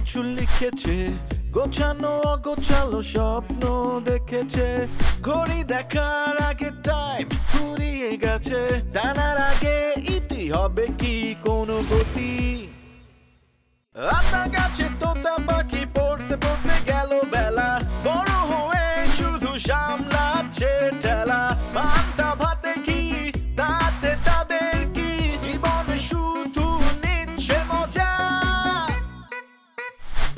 কিছু লিখেছে, গোছানো অগোছালো স্বপ্ন দেখেছে। ঘড়ি দেখার আগে টাইম ফুরিয়ে গেছে, জানার আগে ইতি হবে কি কোনো গতি। আতা গাছে তোতা পাখি পড়তে পড়তে গেল বেলা, বড় হয়ে শুধু সামলাচ্ছে ঠেলা। পান্তা ভাতে কি তাতে তাদের কি, জীবন শুধু নিচ্ছে মজা।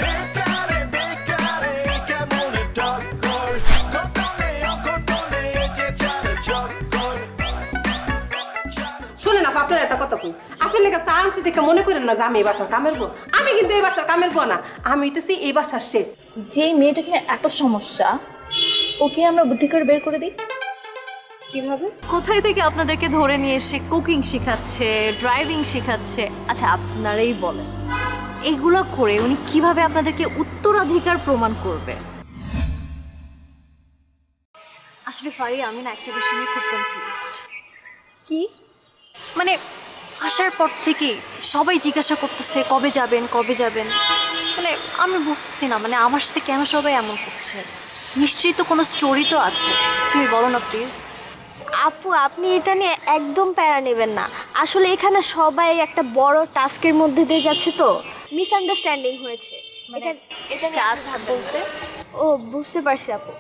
বেকারে বেকারে কেমন টক্কর, ঘটনে অঘটনে যে চারে চক্কর। শুনেন আপা, আপনার একটা কথা কই, আপনার লেগে চান্স দেখে মনে করেন না যে আমি এই বাসার কামের বউ। আমি কিন্তু এই বাসার কামের বউ না, আমি হইতেছি এই বাসার শেফ। যে মেয়েটা কিনা এত সমস্যা, ওকে আমরা বুদ্ধি করে বের করে দিই। কিভাবে? কোথায় থেকে আপনাদেরকে ধরে নিয়ে এসে কুকিং শেখাচ্ছে, ড্রাইভিং শেখাচ্ছে? আচ্ছা আপনারাই বলেন, এইগুলো করে উনি কিভাবে আপনাদেরকে উত্তরাধিকার প্রমাণ করবে? আসলে ফারি, আমি না একটা বিষয় নিয়ে খুব কনফিউজড। কি? মানে আসার পর থেকে সবাই জিজ্ঞাসা করতেছে কবে যাবেন কবে যাবেন। মানে আমি বুঝতেছি না, মানে আমার সাথে কেন সবাই এমন করছে। নিশ্চয়ই তো কোনো স্টোরি তো আছে, তুমি বলো না প্লিজ। আপু, আপনি এটা নিয়ে একদম প্যারা নেবেন না। আসলে এখানে সবাই একটা বড় টাস্কের মধ্যে দিয়ে যাচ্ছে, তো মিসআন্ডারস্ট্যান্ডিং হয়েছে। এটা টাস্ক বলতে? ও বুঝতে পারছি আপু,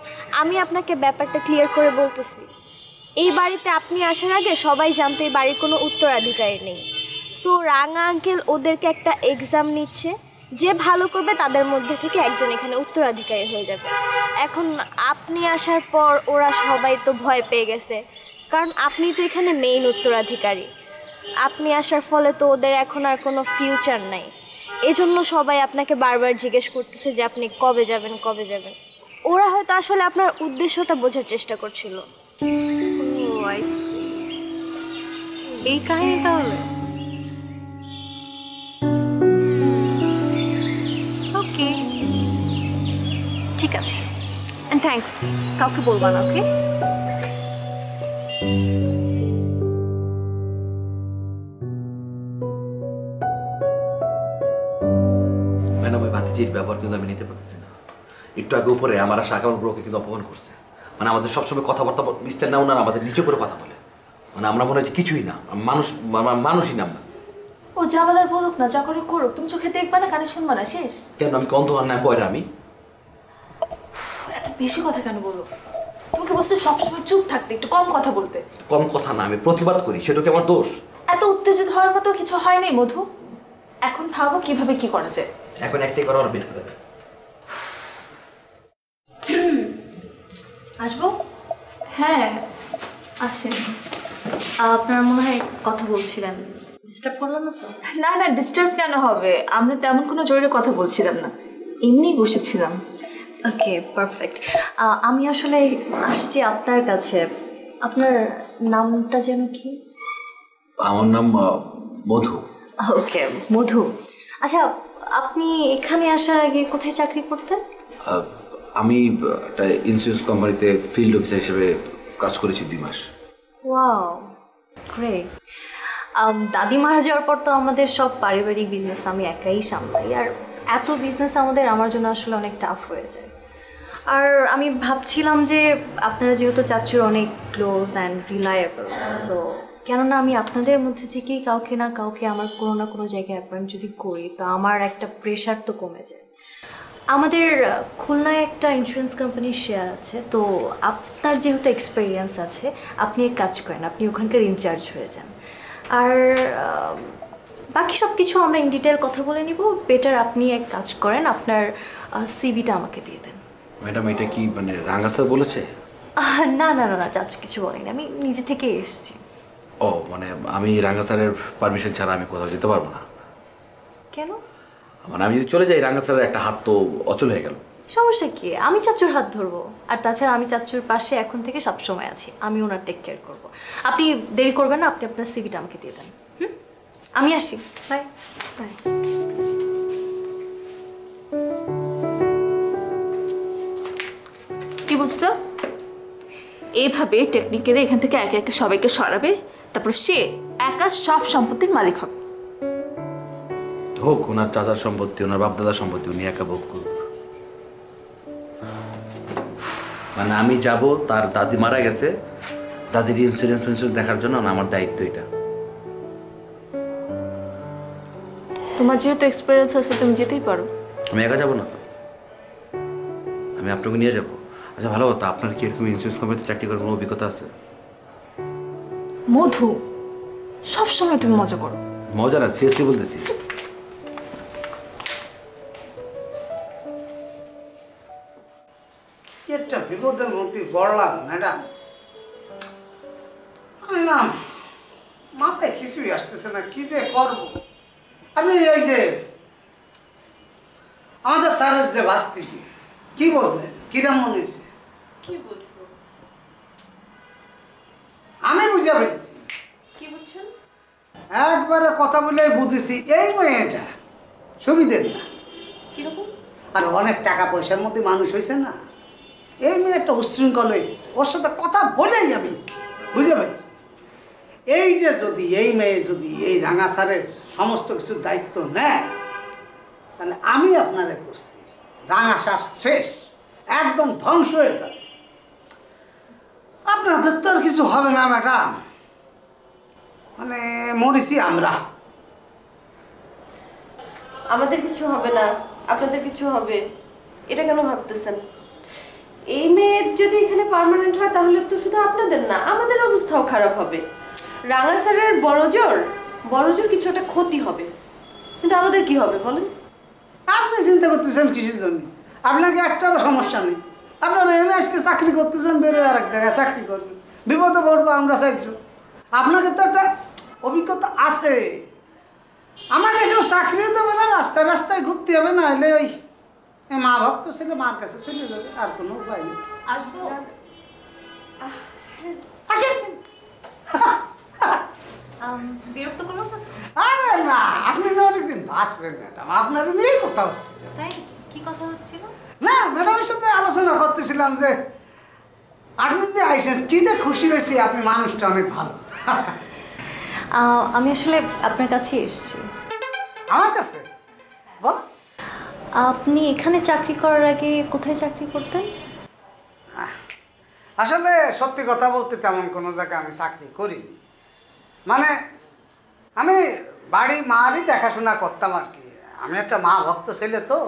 আমি আপনাকে ব্যাপারটা ক্লিয়ার করে বলতেছি। এই বাড়িতে আপনি আসার আগে সবাই জানতো এই বাড়ির কোনো উত্তরাধিকারী নেই। সো রাঙা আঙ্কেল ওদেরকে একটা এক্সাম নিচ্ছে, যে ভালো করবে তাদের মধ্যে থেকে একজন এখানে উত্তরাধিকারী হয়ে যাবে। এখন আপনি আসার পর ওরা সবাই তো ভয় পেয়ে গেছে, কারণ আপনি তো এখানে মেইন উত্তরাধিকারী। আপনি আসার ফলে তো ওদের এখন আর কোনো ফিউচার নাই। এজন্য সবাই আপনাকে বারবার জিজ্ঞেস করতেছে যে আপনি কবে যাবেন কবে যাবেন। ওরা হয়তো আসলে আপনার উদ্দেশ্যটা বোঝার চেষ্টা করছিল। এই কাহিনী তাহলে? ওকে ঠিক আছে, থ্যাঙ্কস, কাউকে বলবা না। ওকে ম্যাডাম, ওই ভাতিজির ব্যাপার কিন্তু আমি নিতে পারতেছি না। একটু আগে উপরে আমার আশা আকাউন্ট ব্রোকে কিন্তু অপমান করছে। মানে আমাদের সবসময় কথাবার্তা মিস্টার না, ওনারা আমাদের নিচে করে কথা বলে। মানে আমরা মনে হচ্ছে কিছুই না, মানুষই না আমরা। ও যা বলার বলুক না, যা করে করুক, তুমি চোখে দেখবা না, কানে শুনবা না, শেষ। কেন আমি কন্ধ আর না পয়রা? আমি এত বেশি কথা কেন বলো? তোমাকে বলছো সবসময় চুপ থাকতে, একটু কম কথা বলতে। কম কথা না, আমি প্রতিবাদ করি, সেটা কি আমার দোষ? এত উত্তেজিত হওয়ার মতো কিছু হয় নাই মধু। এখন ভাবো কিভাবে কি করা যায়। এখন একটাই করা, বের করে দেয়। আসবো? হ্যাঁ আসেন। আপনারা মনে হয় কথা বলছিলেন, ডিস্টার্ব করলাম না তো? না না, ডিস্টার্ব কেন হবে, আমরা তেমন কোনো জরুরি কথা বলছিলাম না, এমনি বসেছিলাম। Okay perfect. আমি আসলে আসছি আপনার কাছে। আপনার নামটা যেন কি? আমার নাম মধু। ওকে মধু। আচ্ছা আপনি এখানে আসার আগে কোথায় চাকরি করতেন? আমি একটা ইন্স্যুরেন্স কোম্পানিতে ফিল্ড অফিসার হিসেবে কাজ করেছি 2 মাস। Wow great. দাদি মারা যাওয়ার পর তো আমাদের সব পারিবারিক বিজনেস আমি একাই সামলাই, আর এত বিজনেস আমার জন্য আসলে অনেক টাফ হয়ে যায়। আর আমি ভাবছিলাম যে আপনারা যেহেতু চাচুর অনেক ক্লোজ অ্যান্ড রিলায়েবল, সো কেননা আমি আপনাদের মধ্যে থেকেই কাউকে না কাউকে আমার কোনো না কোনো জায়গায় অ্যাপয়েন্ট যদি করি, তো আমার একটা প্রেশার তো কমে যায়। আমাদের খুলনায় একটা ইন্স্যুরেন্স কোম্পানির শেয়ার আছে, তো আপনার যেহেতু এক্সপিরিয়েন্স আছে, আপনি এক কাজ করেন, আপনি ওখানকার ইনচার্জ হয়ে যান। আর বাকি সব কিছু আমরা ইন ডিটেল কথা বলে নিব। বেটার আপনি এক কাজ করেন, আপনার সিভিটা আমাকে দিয়ে দেন। ম্যাডাম এটা কি মানে রাঙ্গা স্যার বলেছে? না না না না, চাচু কিছু বলেনি, আমি নিজে থেকে এসেছি। ও মানে আমি রাঙ্গা স্যারের পারমিশন ছাড়া আমি কোথাও যেতে পারবো না? কেন? মানে আমি যদি চলে যাই, রাঙ্গা স্যারের একটা হাত তো অচল হয়ে গেল। সমস্যা কি, আমি চাচুর হাত ধরবো। আর তাছাড়া আমি চাচুর পাশে এখন থেকে সব সময় আছি, আমি ওনার টেক কেয়ার করবো। আপনি দেরি করবেন না, আপনি আপনার সিভিটা আমাকে দিয়ে দেন। আমি আসি, বাই বাই। কি বুঝতো? এইভাবে টেকনিক্যালি এখান থেকে একে একে সবাইকে সরাবে, তারপর সে একা সব সম্পত্তির মালিক হবে। তো হোক, ওনার চাচার সম্পত্তি, ওনার বাপদাদার সম্পত্তি উনি একা ভোগ করুক। মানে আমি যাব, তার দাদি মারা গেছে, দাদির ইন্স্যুরেন্স দেখার জন্য আমার দায়িত্ব এটা। তোমার যেহেতু এক্সপিরিয়েন্স আছে তুমি যেতেই পারো। আমি একা যাবো না, আমি আপনাকে নিয়ে যাবো। আচ্ছা ভালো কথা, আপনার কি এরকম ইন্স্যুরেন্স কোম্পানিতে চাকরি করার কোনো অভিজ্ঞতা আছে? মধু, সবসময় তুমি মজা করো। মজা না, সিরিয়াসলি বলতেছি। কি একটা বিপদের মধ্যে পড়লাম ম্যাডাম। আমি না মাথায় কিছুই আসতেছে না, কি যে করবো। আপনি এই যে আমাদের স্যারের যে বাস্তি, কি বললেন, কিরম মনে হয়েছে? কি বুঝবো? আমি বুঝে ফেলেছি। কি বুঝছেন? একবারে কথা বলে বুঝেছি এই মেয়েটা সুবিধের না। কিরকম? আর অনেক টাকা পয়সার মধ্যে মানুষ হয়েছে না, এই মেয়েটা উচ্ছৃঙ্খল হয়ে গেছে। ওর সাথে কথা বলেই আমি বুঝে পেরেছি এই যে যদি এই মেয়ে যদি এই রাঙা স্যারের সমস্ত কিছুর দায়িত্ব নেয়, তাহলে আমি আপনাদের বলছি রাঙা স্যার শেষ, একদম ধ্বংস হয়ে যাবে। আপনাদের তো আর কিছু হবে না ম্যাডাম, মানে মরিছি আমরা। আমাদের কিছু হবে না, আপনাদের কিছু হবে, এটা কেন ভাবতেছেন? এই মেয়ে যদি এখানে পার্মানেন্ট হয় তাহলে তো শুধু আপনাদের না, আমাদের অবস্থাও খারাপ হবে। রাঙা স্যারের বড় জোর কিছু একটা ক্ষতি হবে, কিন্তু আমাদের কি হবে বলেন? আপনি চিন্তা করতেছেন কিসের জন্য? আপনাকে একটাও সমস্যা নেই, আপনারা এনে আজকে চাকরি করতেছেন, বেরোয় আর এক জায়গায় চাকরি করবেন, বিপদে পড়বো আমরা চাইছো। আপনাকে তো একটা অভিজ্ঞতা আছে, আমাকে কেউ চাকরিও দেবে না, রাস্তায় রাস্তায় ঘুরতে হবে, না হলে ওই মা ভক্ত ছেলে মার কাছে চলে যাবে, আর কোনো উপায় নেই। আসবো? আসেন। বিরক্ত করলাম না? আরে না, আপনি না অনেকদিন বাঁচবেন ম্যাডাম, আপনার নিয়েই কথা হচ্ছে। তাই কি কথা হচ্ছিল? না, ম্যাডামের সাথে আলোচনা করতেছিলাম যে আপনি যে আইসেন, কি যে খুশি হয়েছি, আপনি মানুষটা অনেক ভালো। আমি আসলে আপনার কাছে এসেছি। আমার কাছে বল। আপনি এখানে চাকরি করার আগে কোথায় চাকরি করতেন? আসলে সত্যি কথা বলতে তেমন কোনো জায়গায় আমি চাকরি করিনি, মানে আমি বাড়ি মারই দেখাশোনা করতাম আর কি। আমি একটা মা ভক্ত ছেলে তো,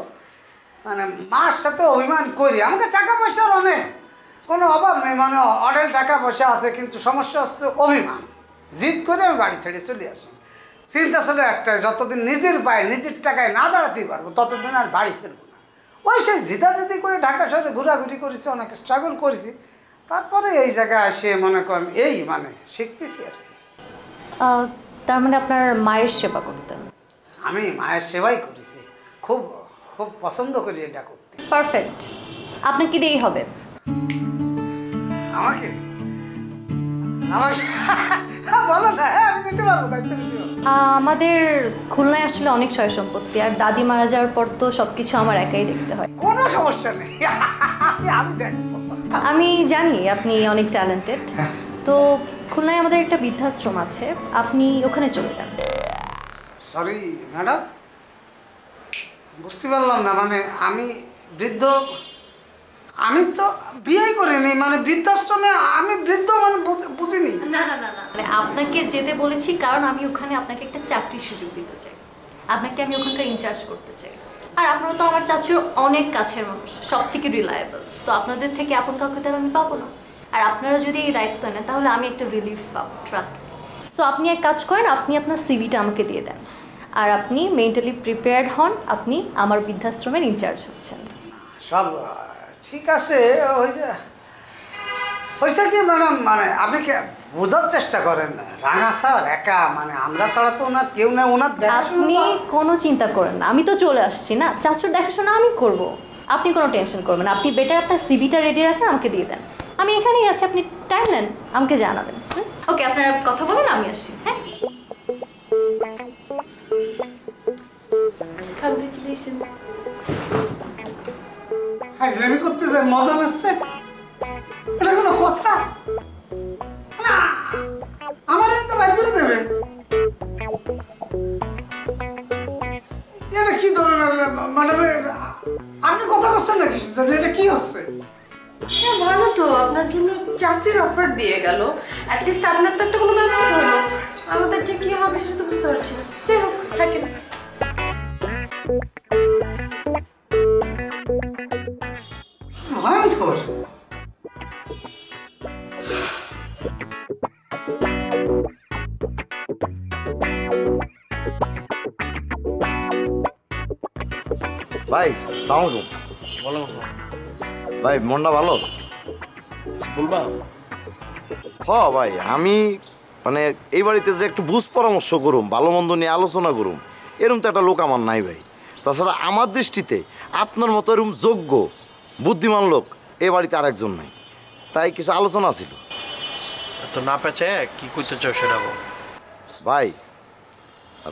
মানে মার সাথে অভিমান করি। আমাকে টাকা পয়সার অনেক কোনো অভাব নেই, মানে অঢেল টাকা পয়সা আছে, কিন্তু সমস্যা হচ্ছে অভিমান। জিদ করে আমি বাড়ি ছেড়ে চলে আসি। চিন্তা ছিল একটাই, যতদিন নিজের পায়ে নিজের টাকায় না দাঁড়াতে পারবো ততদিন আর বাড়ি ফিরবো না। ওই সেই জিদাজিদি করে ঢাকা শহরে ঘোরাঘুরি করেছি, অনেক স্ট্রাগল করেছি, তারপরে এই জায়গায় এসে মনে করেন এই মানে শিখতেছি আর কি। তার মানে আপনার মায়ের সেবা করতেন? আমি মায়ের সেবাই করেছি, খুব খুব পছন্দ করি এটা করতে। পারফেক্ট, আপনার কি দেই হবে? আমাকে আমাকে বলো না, আমি নিতে পারবো, দায়িত্ব নিতে পারবো। আমাদের খুলনায় আসলে অনেক সয় সম্পত্তি, আর দাদি মারা যাওয়ার পর তো সব কিছু আমার একাই দেখতে হয়। কোনো সমস্যা নেই, আমি দেখবো। আমি জানি আপনি অনেক ট্যালেন্টেড, তো খুলনায় আমাদের একটা বৃদ্ধাশ্রম আছে, আপনি ওখানে চলে যান। সরি ম্যাডাম, বুঝতে পারলাম না, মানে আমি বৃদ্ধ, আমি তো বিয়েই করিনি, মানে বৃদ্ধাশ্রমে আমি বৃদ্ধ মানে বুঝিনি। না না না না, মানে আপনাকে যেতে বলেছি কারণ আমি ওখানে আপনাকে একটা চাকরির সুযোগ দিতে চাই, আপনাকে আমি ওখানকার ইনচার্জ করতে চাই। আর আপনারা তো আমার চাচুর অনেক কাছের মানুষ, সব থেকে রিলায়েবল, তো আপনাদের থেকে আপন কাউকে তো আমি পাবো না। আর আপনারা যদি এই দায়িত্ব নেন তাহলে আমি একটা রিলিফ পাবো, ট্রাস্ট। সো আপনি এক কাজ করেন, আপনি আপনার সিভিটা আমাকে দিয়ে দেন, আর আপনি মেন্টালি প্রিপেয়ার্ড হন, আপনি আমার বৃদ্ধাশ্রমের ইনচার্জ হচ্ছেন। সব ঠিক আছে, হয়েছে কি ম্যাডাম, মানে আপনি কি বোঝার চেষ্টা করেন, রাঙা স্যার একা, মানে আমরা ছাড়া তো ওনার কেউ নেই, ওনার আপনি কোনো চিন্তা করেন না, আমি তো চলে আসছি না, চাচুর দেখাশোনা আমি করব, আপনি কোনো টেনশন করবেন না। আপনি বেটার আপনার সিভিটা রেডি রাখেন, আমাকে দিয়ে দেন, আমি এখানেই আছি, আপনি টাইম নেন, আমাকে জানাবেন। ওকে, আপনারা কথা বলেন, আমি আসছি। হ্যাঁ, কংগ্রেচুলেশন। হাজলামি করতেছে, মজা নিচ্ছে, এটা কোনো কথা না, আমার তো বাইর করে দেবে। করছেন না কিসের জন্য? এটা কি হচ্ছে? হ্যাঁ ভালো তো, আপনার জন্য চাকরির অফার দিয়ে গেল, অ্যাটলিস্ট আপনার তো একটা কোনো ব্যবস্থা হলো। আমাদের যে কি হবে সেটা তো বুঝতে পারছি না। যাই হোক, থাকেন। ভয়ঙ্কর। ভাই আসসালামু আলাইকুম। ভাই মনটা ভালো বলবা? হ ভাই, আমি মানে এই বাড়িতে যে একটু বুঝ পরামর্শ করুম, ভালো মন্দ নিয়ে আলোচনা করুম, এরকম তো একটা লোক আমার নাই ভাই। তাছাড়া আমার দৃষ্টিতে আপনার মতো এরকম যোগ্য বুদ্ধিমান লোক এই বাড়িতে আরেকজন নাই, তাই কিছু আলোচনা ছিল। তো না পেঁচে কি করতে চাও সেটা বল। ভাই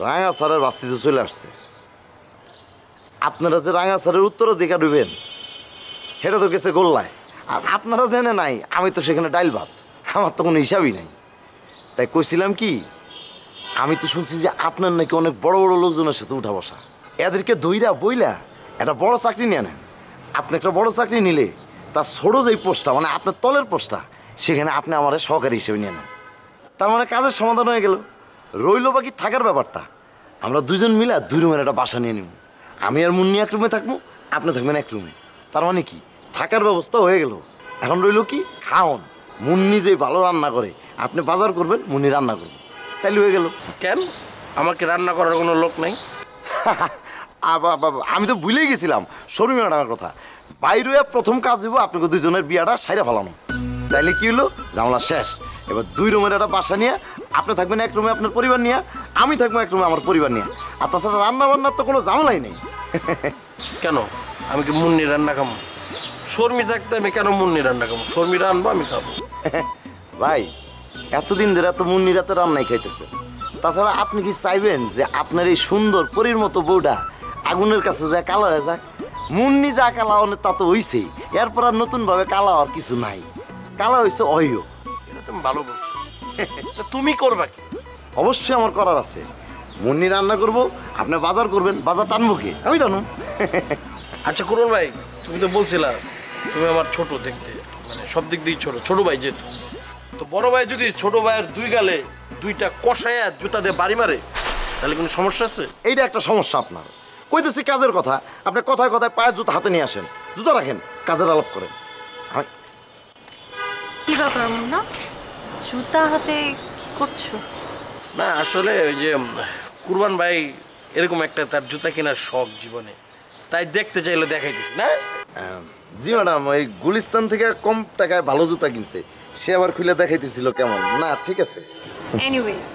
রাঙা স্যারের বাস্তিতে চলে আসছে, আপনারা যে রাঙা স্যারের উত্তরাধিকার দিবেন সেটা তো গেছে গোল্লায়, আর আপনারা জেনে নাই আমি তো সেখানে ডাইল ভাত, আমার তো কোনো হিসাবই নাই। তাই কইছিলাম কি, আমি তো শুনছি যে আপনার নাকি অনেক বড় বড় লোকজনের সাথে উঠা বসা, এদেরকে দইরা বইলা একটা বড় চাকরি নিয়ে নেন। আপনি একটা বড় চাকরি নিলে তার ছোটো যেই পোস্টটা, মানে আপনার তলের পোস্টটা, সেখানে আপনি আমার সহকারী হিসেবে নিয়ে নেন। তার মানে কাজের সমাধান হয়ে গেল। রইল বাকি থাকার ব্যাপারটা, আমরা দুজন মিলে 2 রুমের একটা বাসা নিয়ে নিব। আমি আর মুন্নি 1 রুমে থাকবো, আপনি থাকবেন 1 রুমে। তার মানে কি, থাকার ব্যবস্থা হয়ে গেল। এখন রইল কি, খাওন। মুন্নি যে ভালো রান্না করে, আপনি বাজার করবেন, মুন্নি রান্না করবেন, তাইলে হয়ে গেল। কেন আমাকে রান্না করার কোনো লোক নাই? আমি তো ভুলেই গেছিলাম শর্মি ম্যাডামের কথা। বাইরে প্রথম কাজ হইব আপনাকে 2 জনের বিয়াটা সাইরা ফেলানো। তাইলে কি হলো, ঝামেলা শেষ। এবার 2 রুমের একটা বাসা নিয়ে আপনি থাকবেন 1 রুমে আপনার পরিবার নিয়ে, আমি থাকবো 1 রুমে আমার পরিবার নিয়ে। আর তাছাড়া রান্না বান্নার তো কোনো ঝামেলাই নেই। কেন আমি কি মুন্নি রান্না খাবো? শর্মি থাকতে আমি কেন মুন্নি রান্না খাবো? শর্মি রান্না আমি খাবো। ভাই এতদিন ধরে এত মুন্নির এত রান্নাই খাইতেছে, তাছাড়া আপনি কি চাইবেন যে আপনার এই সুন্দর পরীর মতো বউটা আগুনের কাছে যায় কালো হয়ে যাক? মুন্নি যা কালা হলে তা তো হইছেই, এরপর আর নতুনভাবে কালা হওয়ার কিছু নাই। কালা হয়েছে অহিও। এটা তুমি ভালো বলছো। তুমি করবা কি? অবশ্যই আমার করার আছে। মুন্নি রান্না করব, আপনি বাজার করবেন, বাজার টানবো কি? আমি টানো। আচ্ছা করুন ভাই, তুমি তো বলছিলা তুমি আমার ছোট দেখতে, মানে সব দিক দিয়ে ছোট। ছোট ভাই যেহেতু, তো বড় ভাই যদি ছোট ভাইয়ের 2 গালে 2টা কষায়া জুতা দিয়ে বাড়ি মারে, তাহলে কোনো সমস্যা আছে? এইটা একটা সমস্যা আপনার। কইতেছি কাজের কথা, আপনি কথায় কথায় পায়ের জুতা হাতে নিয়ে আসেন, জুতা রাখেন, কাজের আলাপ করেন। কি ব্যাপার মুন্না, জুতা হাতে কি করছো? না আসলে ওই যে কুরবান ভাই এরকম একটা তার জুতা কেনার শখ জীবনে, তাই দেখতে চাইলে দেখাইতেছি না। জি ম্যাডাম, ওই গুলিস্তান থেকে কম টাকায় ভালো জুতা কিনছে, সে আবার খুলে দেখাইতেছিল কেমন। না ঠিক আছে। এনিওয়েজ,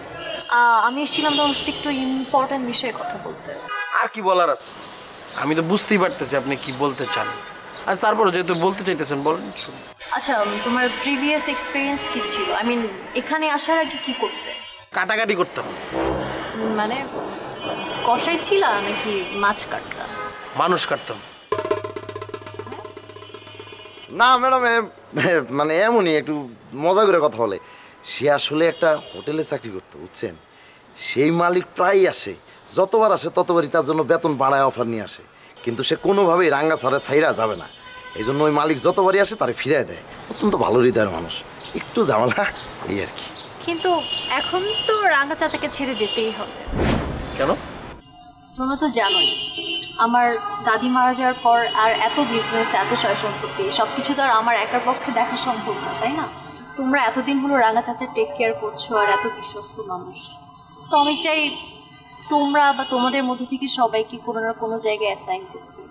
আমি এসেছিলাম তোমার সাথে একটু ইম্পর্টেন্ট বিষয়ে কথা বলতে। আর কি বলার আছে? আমি তো বুঝতেই পারতেছি আপনি কি বলতে চান, আর তারপরে যেহেতু বলতে চাইতেছেন বলেন শুনি। আচ্ছা, তোমার প্রিভিয়াস এক্সপিরিয়েন্স কি ছিল? আই মিন এখানে আসার আগে কি করতে? কাটাকাটি করতাম। মানে কষাই ছিল নাকি মাছ কাটতাম? মানুষ কাটতাম। না ম্যাডাম, মানে এমনই একটু মজা করে কথা বলে। সে আসলে একটা হোটেলে চাকরি করতো, বুঝছেন। সেই মালিক প্রায়ই আসে, যতবার আসে ততবারই তার জন্য বেতন বাড়ায় অফার নিয়ে আসে, কিন্তু সে কোনোভাবেই রাঙ্গা ছাড়া ছাইরা যাবে না। এই জন্য ওই মালিক যতবারই আসে তারে ফিরিয়ে দেয়। অত্যন্ত ভালো হৃদয়ের মানুষ, একটু ঝামেলা এই আর কি। কিন্তু এখন তো রাঙ্গা চাচাকে ছেড়ে যেতেই হবে। কেন? তোমরা তো জানোই আমার দাদি মারা যাওয়ার পর আর এত বিজনেস, এত সয় সম্পত্তি, সব কিছু তো আর আমার একার পক্ষে দেখা সম্ভব না, তাই না? তোমরা এতদিন হলো রাঙ্গা চাচার টেক কেয়ার করছো, আর এত বিশ্বস্ত মানুষ। সো আমি চাই তোমরা বা তোমাদের মধ্যে থেকে সবাইকে কোনো না কোনো জায়গায় অ্যাসাইন করতে।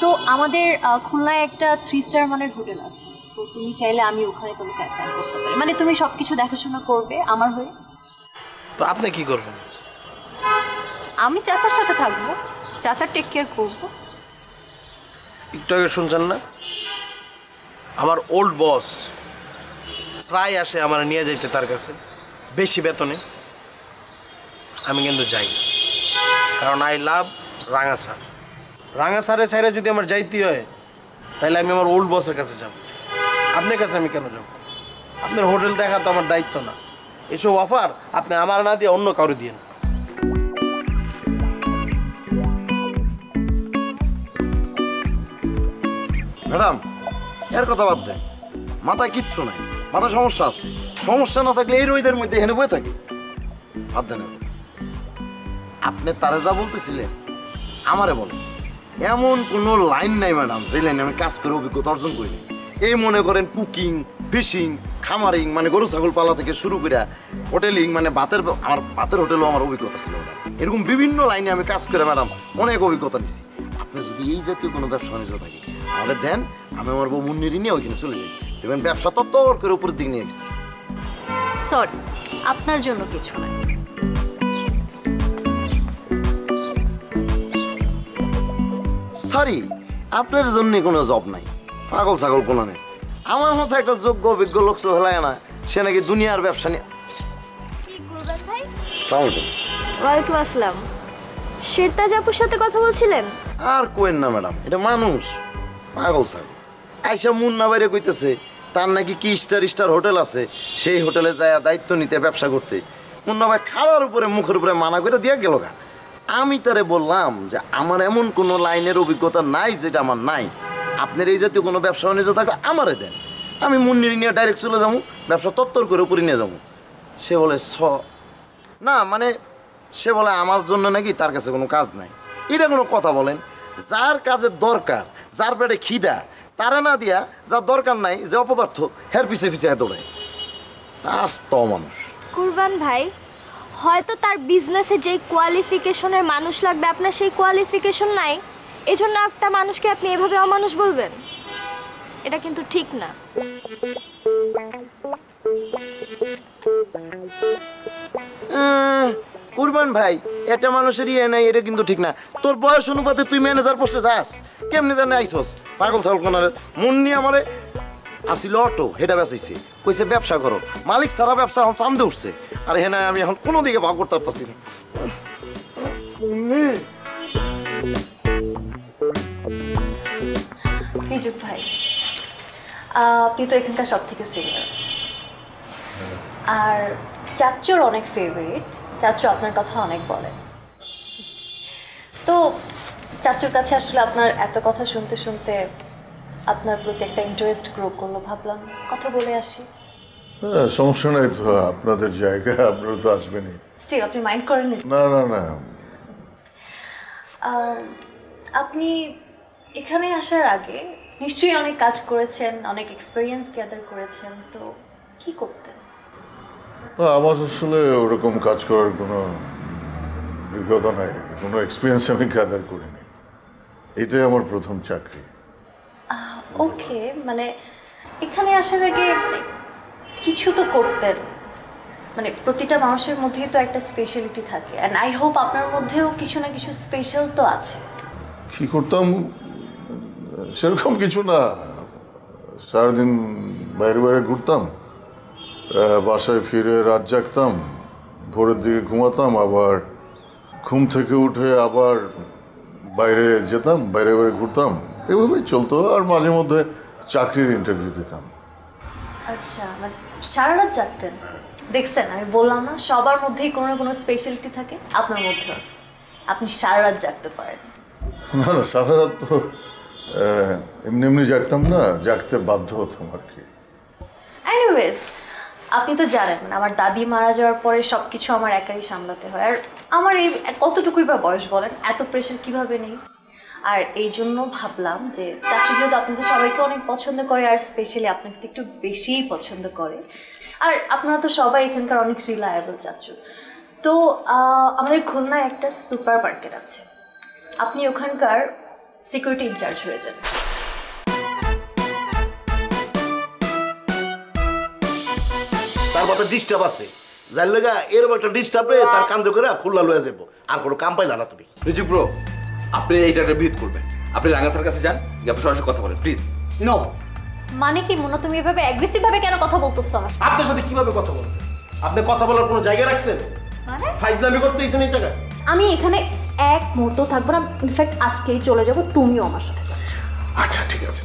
তো আমাদের খুলনায় একটা 3 স্টার মানের হোটেল আছে, তো তুমি চাইলে আমি ওখানে তোমাকে অ্যাসাইন করতে পারি। মানে তুমি সব কিছু দেখাশোনা করবে আমার হয়ে। তো আপনি কি করবেন? আমি চাচার সাথে থাকবো, চাচার টেক কেয়ার করবো। একটু আগে শুনছেন না, আমার ওল্ড বস প্রায় আসে আমার নিয়ে যাইতে তার কাছে বেশি বেতনে। আমি কিন্তু যাই না, কারণ আই লাভ রাঙা স্যার। রাঙা স্যারে ছাইরে যদি আমার যাইতে হয়, তাহলে আমি আমার ওল্ড বসের কাছে যাব। আপনার কাছে আমি কেন যাব? আপনার হোটেল দেখা তো আমার দায়িত্ব না। এসব অফার আপনি আমার না দিয়ে অন্য কাউরে দিন। ম্যাডাম এর কথা বাদ দেন, মাথায় কিচ্ছু নাই, মাথায় সমস্যা আছে। সমস্যা না থাকলে এই রোদের মধ্যে এখানে বয়ে থাকি। বাদ দেন এর কথা। আপনি তারে যা বলতেছিলেন আমারে বলেন। এমন কোনো লাইন নাই ম্যাডাম যে লাইনে আমি কাজ করে অভিজ্ঞতা অর্জন করিনি। এই মনে করেন কুকিং, ফিশিং, খামারিং মানে গরু ছাগল পালা থেকে শুরু করে হোটেলিং মানে আমার ভাতের হোটেলও আমার অভিজ্ঞতা ছিল ম্যাডাম। এরকম বিভিন্ন লাইনে আমি কাজ করে ম্যাডাম অনেক অভিজ্ঞতা নিচ্ছি। আপনি যদি এই জাতীয় কোনো ব্যবসা বাণিজ্য থাকে তাহলে দেন, আমি আমার বউ মুন্নিরি নিয়ে ওইখানে চলে যাই। দেখবেন ব্যবসা তত্তর করে উপরের দিক নিয়ে গেছি। সরি, আপনার জন্য কিছু নাই। সরি, আপনার জন্য কোনো জব নাই। পাগল ছাগল কোনো নেই। আমার মতো একটা যোগ্য অভিজ্ঞ লোক তো হলায় না, সে নাকি দুনিয়ার ব্যবসা নিয়ে। কি কুরবান ভাই? আসসালামু আলাইকুম। ওয়ালাইকুম আসসালাম। শেরতাজ আপুর সাথে কথা বলছিলেন? আর কোয়েন না ম্যাডাম, এটা মানুষ পাগল ছাগল। আইসা মুন্না বাইরে কইতেছে তার নাকি কি স্টার হোটেল আছে, সেই হোটেলে যায় দায়িত্ব নিতে ব্যবসা করতে। মুন্না ভাই খাওয়ার উপরে মুখের উপরে মানা করে দিয়ে গেল গা। আমি তারে বললাম যে আমার এমন কোনো লাইনের অভিজ্ঞতা নাই যেটা আমার নাই। আপনার এই জাতীয় কোনো ব্যবসা বাণিজ্য থাকলে আমারে দেন, আমি মুন্নির নিয়ে ডাইরেক্ট চলে যাবো, ব্যবসা তত্তর করে উপরে নিয়ে যাবো। সে বলে না মানে সে বলে আমার জন্য নাকি তার কাছে কোনো কাজ নাই। এটা কোনো কথা বলেন? যার কাজের দরকার, যার পেটে খিদা, তারা না দিয়া যার দরকার নাই যে অপদার্থ হের পিছে পিছে দৌড়ায়। আস্ত মানুষ। কুরবান ভাই, হয়তো তার বিজনেসে যেই কোয়ালিফিকেশনের মানুষ লাগবে আপনার সেই কোয়ালিফিকেশন নাই, এজন্য একটা মানুষকে আপনি এভাবে অমানুষ বলবেন? এটা কিন্তু ঠিক না। কুরবান ভাই, একটা মানুষের ইয়ে নাই, এটা কিন্তু ঠিক না। তোর বয়স অনুপাতে তুই ম্যানেজার পোস্টে যাস, কেমনি জানে আইসস? পাগল ছাগল কোনার মুন্নি আমারে আসিল অটো হেটা বেচাইছে, কইছে ব্যবসা করো। মালিক সারা ব্যবসা এখন চান্দে উঠছে, আর হেনা আমি এখন কোনো দিকে ভাগ করতে পারতাছি না। বিজু ভাই, আপনি তো এখানকার সব থেকে সিনিয়র, আর চাচ্চুর অনেক ফেভারিট। চাচ্চু আপনার কথা অনেক বলে, তো চাচ্চুর কাছে আসলে আপনার এত কথা শুনতে শুনতে আপনার প্রতি একটা ইন্টারেস্ট গ্রো করলো, ভাবলাম কথা বলে আসি। হ্যাঁ, সমস্যা নাই তো, আপনাদের জায়গায় আপনারা তো আসবেনই। স্টিল আপনি মাইন্ড করেন না না না, আপনি এখানে আসার আগে নিশ্চয়ই অনেক কাজ করেছেন, অনেক এক্সপিরিয়েন্স গ্যাদার করেছেন, তো কি করতেন? আমার আসলে ওরকম কাজ করার কোনো অভিজ্ঞতা নাই, কোনো এক্সপিরিয়েন্স আমি গ্যাদার করিনি। এটাই আমার প্রথম চাকরি। ওকে, মানে এখানে আসার আগে কিছু তো করতেন, মানে প্রতিটা মানুষের মধ্যেই তো একটা স্পেশালিটি থাকে, অ্যান্ড আই হোপ আপনার মধ্যেও কিছু না কিছু স্পেশাল তো আছে। কি করতাম সেরকম কিছু না, সারাদিন বাইরে বাইরে ঘুরতাম, বাসায় ফিরে রাত জাগতাম, ভোরের দিকে ঘুমাতাম, আবার ঘুম থেকে উঠে আবার বাইরে যেতাম, বাইরে বাইরে ঘুরতাম, এভাবেই চলতো। আর মাঝে মধ্যে চাকরির ইন্টারভিউ দিতাম। আচ্ছা, মানে সারা রাত জাগতেন? দেখছেন, আমি বললাম না সবার মধ্যেই কোনো না কোনো স্পেশালিটি থাকে, আপনার মধ্যে আছে, আপনি সারা রাত জাগতে পারেন। না না, সারা রাত তো এমনি এমনি জাগতাম না, জাগতে বাধ্য হতাম আর কি। এনিওয়েজ, আপনি তো জানেন আমার দাদি মারা যাওয়ার পরে সব কিছু আমার একাই সামলাতে হয়, আর আমার এই কতটুকুই বা বয়স বলেন, এত প্রেশার কিভাবে নেই। আর এই জন্য ভাবলাম যে চাচু যেহেতু আপনাদের সবাইকে অনেক পছন্দ করে, আর স্পেশালি আপনাকে তো একটু বেশিই পছন্দ করে, আর আপনারা তো সবাই এখানকার অনেক রিলায়েবল চাচু, তো আমাদের খুলনায় একটা সুপার মার্কেট আছে, আপনি ওখানকার সিকিউরিটি ইনচার্জ হয়ে যান। তার মতো ডিস্টার্ব আছে, যার লেগা এরকম একটা ডিস্টার্বে তার কান্দ করে খুলনা লয়ে যাবো, আর কোনো কাম পাইলা না তুমি। রিজু ব্রো, আপনি এইটা বিট করবেন, আপনি রাঙ্গা স্যার কাছে যান, গিয়ে আপনি সরাসরি কথা বলেন প্লিজ। নো। মানে কি মুন্না, তুমি এভাবে অ্যাগ্রেসিভ ভাবে কেন কথা বলতেছো আমার? আপনার সাথে কিভাবে কথা বলবেন? আপনি কথা বলার কোনো জায়গা রাখছেন? মানে ফাইজলামি করতে এসেছেন এই জায়গায়? আমি এখানে এক মুহূর্ত থাকবো না, ইনফ্যাক্ট আজকেই চলে যাব, তুমিও আমার সাথে যাচ্ছ। আচ্ছা ঠিক আছে।